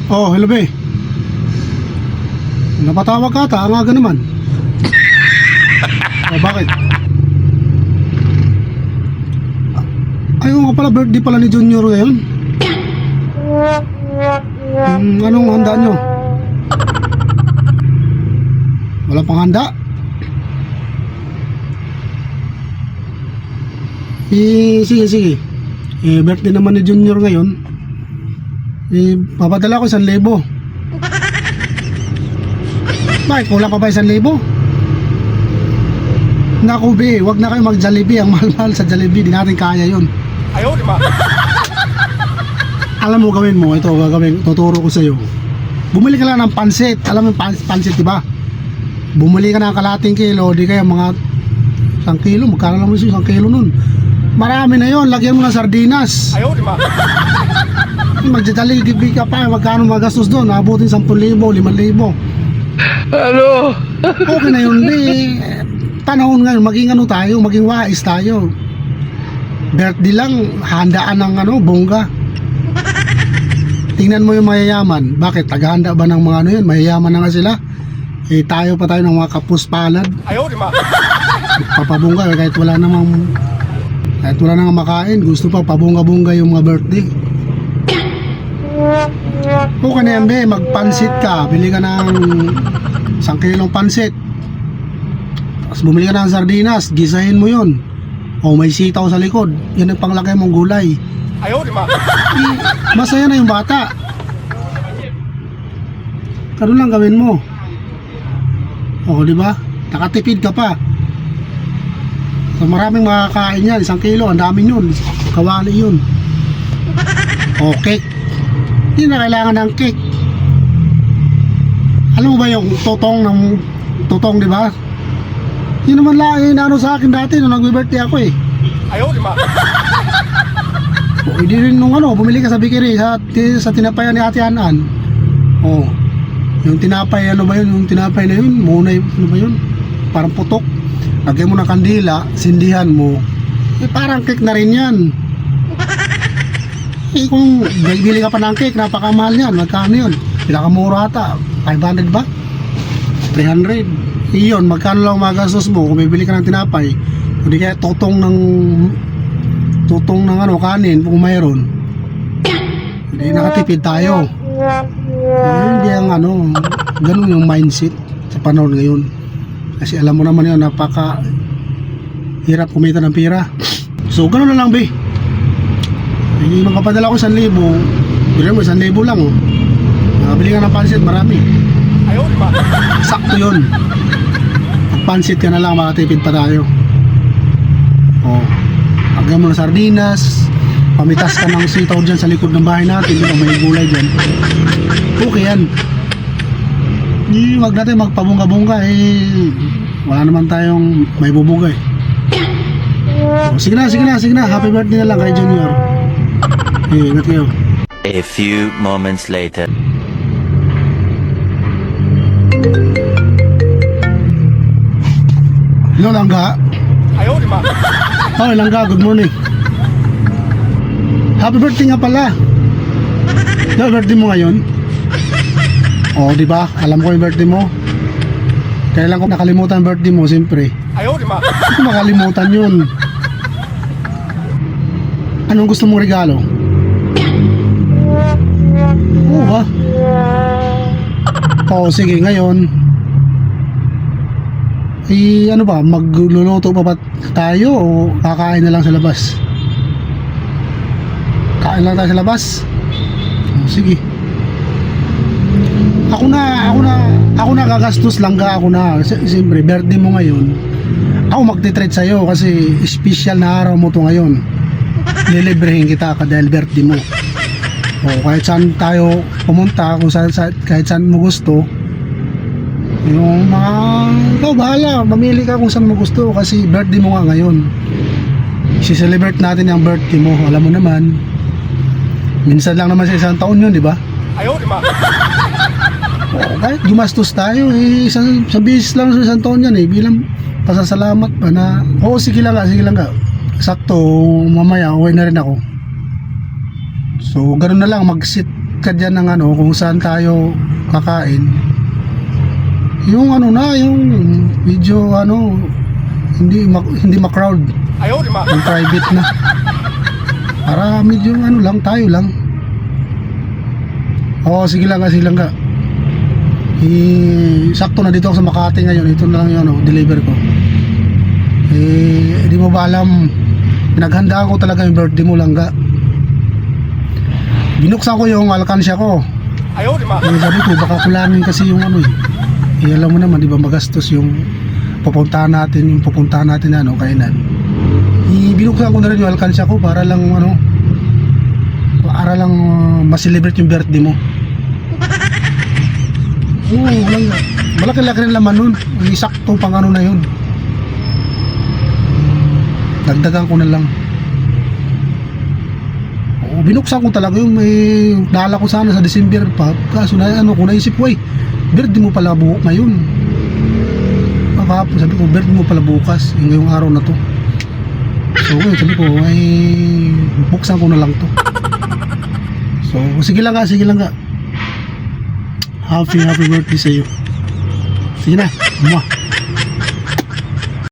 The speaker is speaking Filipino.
Oh, hello be. Napatawag ka ata, ang aga naman. Oh, bakit? Ayun nga pala, birthday pala ni Junior ngayon. Anong handa nyo? Wala pang handa? Sige. Birthday naman ni Junior ngayon. Papadala ko 1,000. Bakit? Kulang pa ba 1,000? Naku be, wag na kayo mag-Jollibee. Ang mahal-mahal sa Jollibee, di natin kaya yun. Ayaw, di ba? Alam mo, gawin mo, ito gagawin, tuturo ko sa iyo. Bumili ka lang ng pansit. Alam mo yung pansit, di ba? Bumili ka ng kalating kilo, di kaya mga 1 kilo, magkano lang mo 1 kilo nun. Marami na yon, lagyan mo ng sardinas. Ayaw, di ba? Magja-Jollibee ka pa, magkano magastos doon? Abutin 10,000, 5,000. Ano? Okay na yun, di. Panahon ngayon, maging ano tayo, maging wais tayo. Birthday lang, handaan ng bongga. Tingnan mo yung mayayaman. Bakit? Taghahanda ba ng mga ano yun? Mayayaman na nga sila. Tayo pa tayo ng mga kapuspalad. Ayaw, di ba? Papabongga, kahit wala namang makain. Gusto pa pabongga-bongga yung mga birthday. Okay na yan be, magpansit ka. Bili ka ng 1 kilong pansit. Tapos bumili ka ng sardinas, gisahin mo yun. O may sitaw sa likod, yan ang panglagay mong gulay. Ayaw, di ba? Masaya na yung bata. Karoon lang gawin mo. O di ba? Nakatipid ka pa. So maraming makakain yan, 1 kilo, ang dami yun. Kawali yun. O cake. Hindi na kailangan ng cake. Alam mo ba yung tutong, di ba? Yun naman lang sa akin dati nung nag-birthday ako eh. Ayaw, di ba? O hindi rin nung bumili ka sa bakery sa tinapayan ni Ate Anan. O yung tinapay, ano ba yun? Yung tinapay na yun, muna ano ba yun? Parang putok. Lagyan mo ng kandila, sindihan mo. Parang cake na rin yan. Kung bili ka pa ng cake, napakamahal yan. Magkano yun? Pinakamura ata. 500 ba? 300. Iyon, magkano lang magastos mo kung bibili ka ng tinapay. Hindi kaya tutong ng kanin kung mayroon. Hindi nakatipid tayo. Hindi ang ganun yung mindset sa panahon ngayon. Kasi alam mo naman yun, napaka hirap kumita ng pera. So ganun na lang be. Magpapadala ko 1,000. Bili mo 1,000 lang bili ka ng pansit, marami. Ayaw, di ba? Sakto yun. Pansit ka na lang, makatipid pa tayo. Lagyan mo ng sardinas, pamitas ka ng sitaw dyan sa likod ng bahay natin, di ba may gulay dyan. Okay yan. Wag natin magpabungga-bungga wala naman tayong may bubungga Sige na. Happy birthday na lang kay Junior. Ingat kayo. A few moments later. Hello, Langga. Ayaw, di ba? Oh, Langga, good morning. Happy birthday nga pala. Birthday mo ngayon? Oh, di ba? Alam ko yung birthday mo. Kaya lang ko nakalimutan birthday mo, siyempre. Ayaw, di ba? Hindi ko makalimutan yun. Anong gusto mong regalo? Oo ba? Oo, sige, ngayon ano ba, magluluto pa ba tayo o kakain na lang sa labas? Kain lang tayo sa labas? Sige. Ako na gagastos lang ako na. Siyempre, birthday mo ngayon. Ako magtitreat sa'yo kasi special na araw mo to ngayon. Lilibrehin kita dahil birthday mo. Kahit saan tayo pumunta, kahit saan mo gusto, yung mga ikaw bahala, mamili ka kung saan mo gusto kasi birthday mo nga ngayon. I-celebrate natin yung birthday mo. Alam mo naman, minsan lang naman sa isang taon yun, di ba? Ayaw, di ba? Kahit gumastos tayo isang beses lang sa isang taon yan bilang pasasalamat pa na sige lang nga. Sakto, mamaya uwi na rin ako. So ganun na lang, mag-sit ka dyan ng ano, kung saan tayo kakain. Yung ano na, yung video ano, hindi ma-crowd, Ayaw, di ba? yung private na. Para medyo ano lang, tayo lang. Oo, sige lang ka. Sakto na dito ako sa Makati ngayon. Ito na lang yung ano, deliver ko. Di mo ba alam, pinaghandaan ko talaga yung birthday mo, langga. Binuksan ko yung alkansya ko. Ayaw, di ba? Sabi ko, baka kulangin kasi yung ano alam mo naman, di ba, magastos yung pupuntahan natin na ano, kainan. Binuksan ko na rin yung alkansya ko para lang ano, ma-celebrate yung birthday mo. Oo, lang. Malaki-laki rin laman nun. May sakto pang ano na yun. Dagdagan ko na lang. Oo, binuksan ko talaga yung may dala ko sana sa December pa. Kaso na ano ko, naisip ko birthday mo pala ngayon. Sabi ko, birthday mo pala bukas, ngayong araw na to. So ngayon sabi ko, buksan ko na lang to. So sige lang ka. Happy birthday sa iyo. Sige na,